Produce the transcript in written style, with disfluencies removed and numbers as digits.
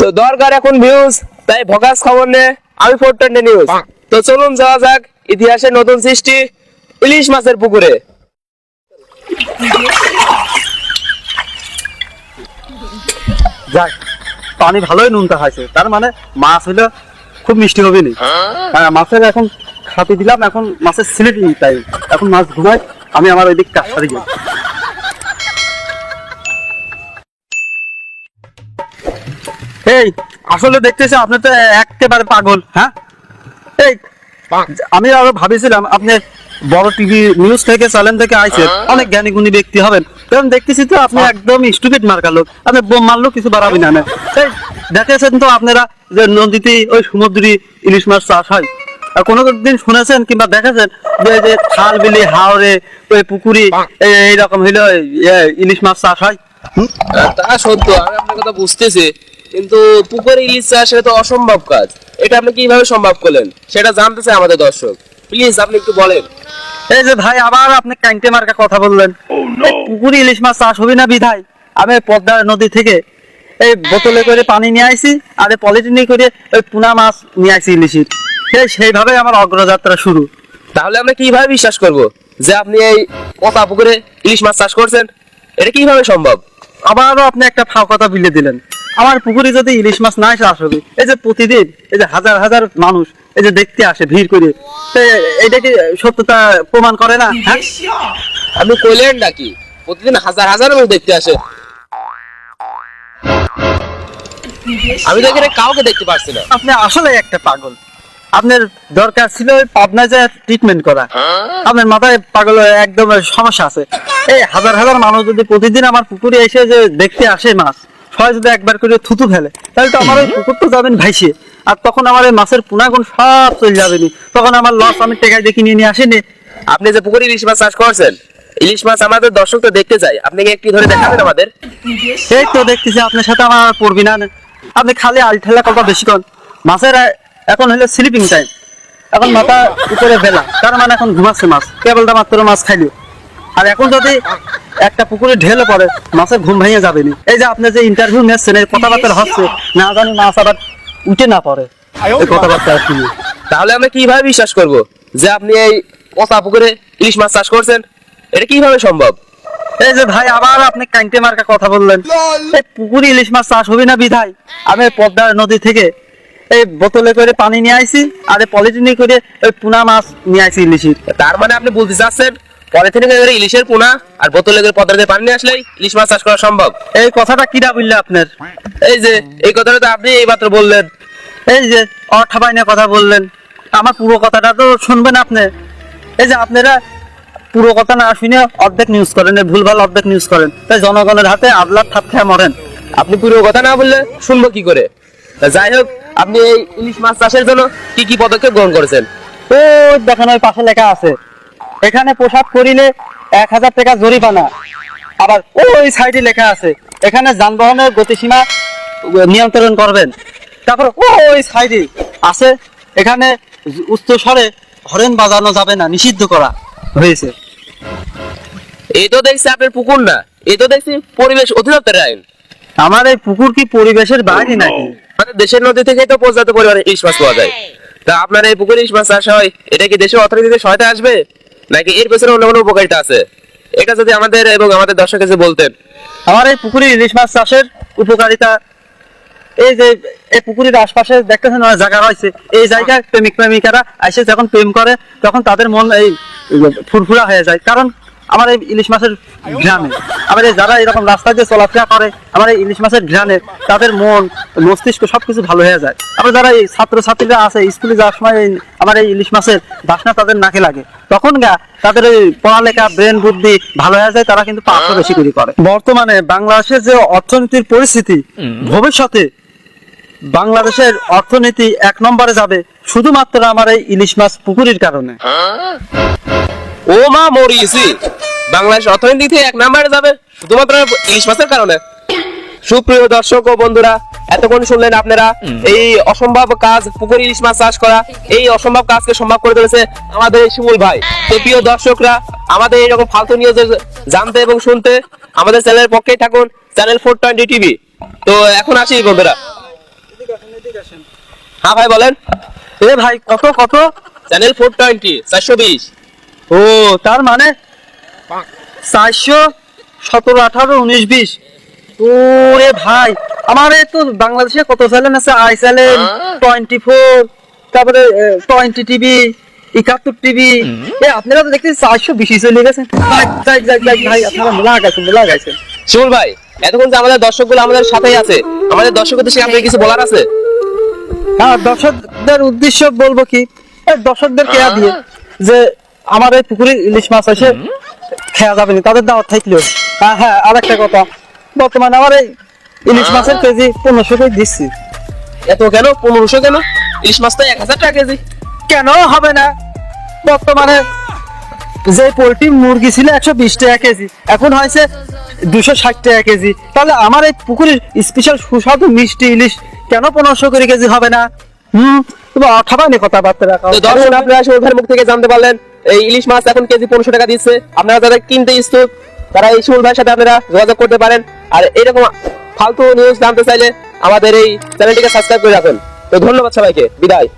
তো দরকার এখন ভিউজ, তাই ভকাস খবর নে আমি 420 নিউজ। তো চলুন যাওয়া যাক ইতিহাসের নতুন সৃষ্টি ইলিশ মাছের পুকুরে। যাক, পানি ভালোই নুনটা হয়েছে, তার মানে মাছ হইলে খুব মিষ্টি হবে নি। হ্যাঁ, মাছের এখন খাতি দিলাম, এখন মাছের স্লিপিং টাইম। এখন মাছ ঘুমায়, আমি আমার ওই দিক কাজ সারি গেছি। এই আসলে দেখতেছি আপনি তো একেবারে পাগল। হ্যাঁ, এই আমি আরো ভাবিছিলাম আপনি বড় টিভি নিউজ থেকে চ্যানেল থেকে আইছেন, অনেক জ্ঞানী গুণী ব্যক্তি হবেন, কারণ দেখতেছি তো আপনি একদম স্টুপিড মার্কা লোক। আপনি বোম মারলো কিছু বাড়াবি না। এই দেখেছেন তো আপনারা যে নদীতে ওই সমুদ্রী ইলিশ মাছ চাষ হয়, আর কোনো দিন শুনেছেন কিংবা দেখেছেন যে খাল বিলি হাওড়ে ওই পুকুরি এইরকম হইলে ইলিশ মাছ চাষ হয়? তা সত্য, আমি আপনার কথা বুঝতেছি, কিন্তু পুকুরে ইলিশ চাষ এটা তো অসম্ভব কাজ। এটা আপনি কিভাবে সম্ভব করলেন সেটা জানতে চাই আমাদের দর্শক। প্লিজ আপনি একটু বলেন। এই যে ভাই, আবার আপনি ক্যাংটে মার্কা কথা বললেন। পুকুরে ইলিশ মাছ চাষ হবে না বিধায় আমি পদ্মা নদী থেকে এই বোতলে করে পানি নিয়ে আইছি, আর পলিথিনে করে ওই পুনা মাছ নিয়ে আইছি ইলিশের। সেইভাবে আমার অগ্রযাত্রা শুরু। তাহলে আমরা কিভাবে বিশ্বাস করব যে আপনি এই পদ্মা পুকুরে ইলিশ মাছ চাষ করছেন? এটা কিভাবে সম্ভব? আবারও আপনি একটা ফাও কথা বিলে দিলেন। আমার পুকুরে যদি ইলিশ মাছ না চাষ হবে, এই যে প্রতিদিন এই যে হাজার হাজার মানুষ এই যে দেখতে আসে ভিড় করে, এটা কি সত্যতা প্রমাণ করে না? হ্যাঁ, আপনি কইলেন নাকি প্রতিদিন হাজার হাজার মানুষ দেখতে আসে? আমি তো এখানে কাউকে দেখতে পাচ্ছি না। আপনি আসলে একটা পাগল। আপনার দরকার ছিল ওই পাবনায় যে ট্রিটমেন্ট করা। আপনার মাথায় পাগল একদম সমস্যা আছে। এই হাজার হাজার মানুষ যদি প্রতিদিন আমার পুকুরে এসে যে দেখতে আসে মাছ, সবাই যদি একবার করে থুতু ফেলে, তাহলে তো আমার ওই পুকুর তো যাবেন ভাইসে, আর তখন আমার এই মাছের পুনাগুণ সব চলে যাবেনি, তখন আমার লস আমি টেকায় দিয়ে কিনে নিয়ে আসিনি। আপনি যে পুকুরে ইলিশ মাছ চাষ করছেন, ইলিশ মাছ আমাদের দর্শক তো দেখতে চাই, আপনি কি একটি ধরে দেখাবেন আমাদের? এই তো দেখতেছি আপনার সাথে আমার আর পড়বি না। আপনি খালি আলঠেলা কথা বেশি কন। মাছের এখন হলো স্লিপিং টাইম, এখন মাথা উপরে বেলা, তার মানে এখন ঘুমাচ্ছে মাছ, কেবলটা মাত্র মাছ খাইল। আর এখন যদি একটা পুকুরে ঢেলে পড়ে, মাছের ঘুম ভেঙে যাবেনি। এই যে আপনি যে ইন্টারভিউ নিচ্ছেন, এই কথাবার্তা হচ্ছে, না জানি মাছ আবার উঠে না পড়ে এই কথাবার্তা শুনে। তাহলে আমরা কিভাবে বিশ্বাস করব যে আপনি এই পদ্মা পুকুরে ইলিশ মাছ চাষ করছেন? এটা কিভাবে সম্ভব? এই যে ভাই, আবার আপনি ক্যাংটে মার্কা কথা বললেন। এই পুকুরে ইলিশ মাছ চাষ হবে না বিধায় আমি পদ্মা নদী থেকে এই বোতলে করে পানি নিয়ে আইছি, আর পলিথিনে করে ওই পুনা মাছ নিয়ে আইছি ইলিশের। তার মানে আপনি বলতে চাচ্ছেন পলিথিনে করে ইলিশের পোনা আর বোতলে করে পদ্মাতে পানি নিয়ে আসলেই ইলিশ মাছ চাষ করা সম্ভব? এই কথাটা কিরা বললে আপনার? এই যে এই কথাটা তো আপনি এইমাত্র বললেন। এই যে অঠাবাইনা কথা বললেন, আমার পুরো কথাটা তো শুনবেন আপনি। এই যে আপনারা পুরো কথা না শুনে অর্ধেক নিউজ করেন, ভুলভাল অর্ধেক নিউজ করেন, তাই জনগণের হাতে আবলার থাপ খেয়ে মরেন। আপনি পুরো কথা না বললে শুনবো কি করে? যাই হোক, আপনি এই ইলিশ মাছ চাষের জন্য কি কি পদক্ষেপ গ্রহণ করেছেন? ও দেখেন, ওই পাশে লেখা আছে, এখানে পোশাক করিলে 1000 টাকা জরিমানা। আবার ওই সাইডে লেখা আছে, এখানে যানবাহনের গতিসীমা নিয়ন্ত্রণ করবেন। তারপর ওই সাইডে আছে, এখানে উচ্চ স্বরে হরেন বাজানো যাবে না, নিষিদ্ধ করা হয়েছে। এই তো দেখছি আপনার পুকুর না, এই তো দেখছি পরিবেশ অধিদপ্তরের আইন। আমার এই পুকুর কি পরিবেশের বাইরে নাকি? আমাদের দেশের নদী থেকে তো পর্যাপ্ত পরিমাণে ইলিশ মাছ পাওয়া যায়। তা আপনার এই পুকুরে ইলিশ মাছ চাষ হয়, এটা কি দেশের অর্থনীতিতে সহায়তা আসবে নাকি এর পেছনে অন্য কোনো উপকারিতা আছে? এটা যদি আমাদের এবং আমাদের দর্শকের কাছে বলতেন। আমার এই পুকুরে ইলিশ মাছ চাষের উপকারিতা, এই যে এই পুকুরের আশপাশে দেখতেছেন অনেক জায়গা রয়েছে, এই জায়গায় প্রেমিক প্রেমিকারা এসে যখন প্রেম করে, তখন তাদের মন এই ফুরফুরা হয়ে যায়। কারণ আমার এই ইলিশ মাছের ঘ্রাণে, আমার এই যারা এরকম রাস্তায় দিয়ে চলাফেরা করে, আমার এই ইলিশ মাছের ঘ্রাণে তাদের মন মস্তিষ্ক সবকিছু ভালো হয়ে যায়। আবার যারা এই ছাত্রছাত্রীরা আছে স্কুলে যাওয়ার সময় আমার এই ইলিশ মাছের বাসনা তাদের নাকে লাগে, তখন তাদের এই পড়ালেখা ব্রেন বুদ্ধি ভালো হয়ে যায়, তারা কিন্তু পাঠও বেশি করে। বর্তমানে বাংলাদেশের যে অর্থনীতির পরিস্থিতি, ভবিষ্যতে বাংলাদেশের অর্থনীতি 1 নম্বরে যাবে শুধুমাত্র আমার এই ইলিশ মাছ পুকুরের কারণে। ও মা মরিয়েছি, বাংলাদেশ অর্থনীতি থেকে 1 নম্বরে যাবে শুধুমাত্র ইলিশ মাছের কারণে। সুপ্রিয় দর্শক ও বন্ধুরা, এতক্ষণ শুনলেন আপনারা এই অসম্ভব কাজ পুকুর ইলিশ মাছ চাষ করা। এই অসম্ভব কাজকে সম্ভব করে তুলেছে আমাদের শিমুল ভাই। তো প্রিয় দর্শকরা, আমাদের এইরকম ফালতু নিউজ জানতে এবং শুনতে আমাদের চ্যানেলের পক্ষেই থাকুন, চ্যানেল 420 টিভি। তো এখন আসি বন্ধুরা। হ্যাঁ ভাই বলেন। এ ভাই কত কত? চ্যানেল 420 420। ও তার মানে 400 17 18 19 20। ওরে ভাই আমার এই তো বাংলাদেশে কত চ্যানেল আছে, আই চ্যানেল 24, তারপরে 20 টিভি, 71 টিভি। এ আপনারা তো দেখতেছি 420 চলে গেছেন। ভাই ভাই আপনারা লাগাইছেন। শিমুল ভাই, এতক্ষণ যে আমাদের দর্শকগুলো আমাদের সাথেই আছে, আমাদের দর্শকদের সাথে আপনার কিছু বলার আছে? হ্যাঁ, দর্শকদের উদ্দেশ্য বলবো কি, এই দর্শকদের কেয়া দিয়ে যে আমার এই পুকুরে ইলিশ মাছ এসে খেয়া যাবে না, তাদের দাওয়াত থাকলেও। হ্যাঁ আর একটা কথা, বর্তমানে আমার এই ইলিশ মাছের কেজি 1500 করে দিচ্ছি। এত কেন? 1500 কেন? ইলিশ মাছ তো 1000 টাকা কেজি। কেন হবে না? বর্তমানে যে পোল্ট্রি মুরগি ছিল 120 টাকা কেজি, এখন হয়েছে 260 টাকা কেজি। তাহলে আমার এই পুকুরের স্পেশাল সুস্বাদু মিষ্টি ইলিশ কেন 1500 করে কেজি হবে না? তুমি অঠাবানি কথাবার্তা রাখো। তো দর্শক, আপনারা শিমুল ভাইয়ের মুখ থেকে জানতে পারলেন এই ইলিশ মাছ এখন কেজি 1500 টাকা দিচ্ছে। আপনারা যারা কিনতে ইচ্ছুক তারা এই শিমুল ভাইয়ের সাথে আপনারা যোগাযোগ করতে পারেন। আর এরকম ফালতু নিউজ জানতে চাইলে আমাদের এই চ্যানেলটিকে সাবস্ক্রাইব করে রাখুন। তো ধন্যবাদ সবাইকে, বিদায়।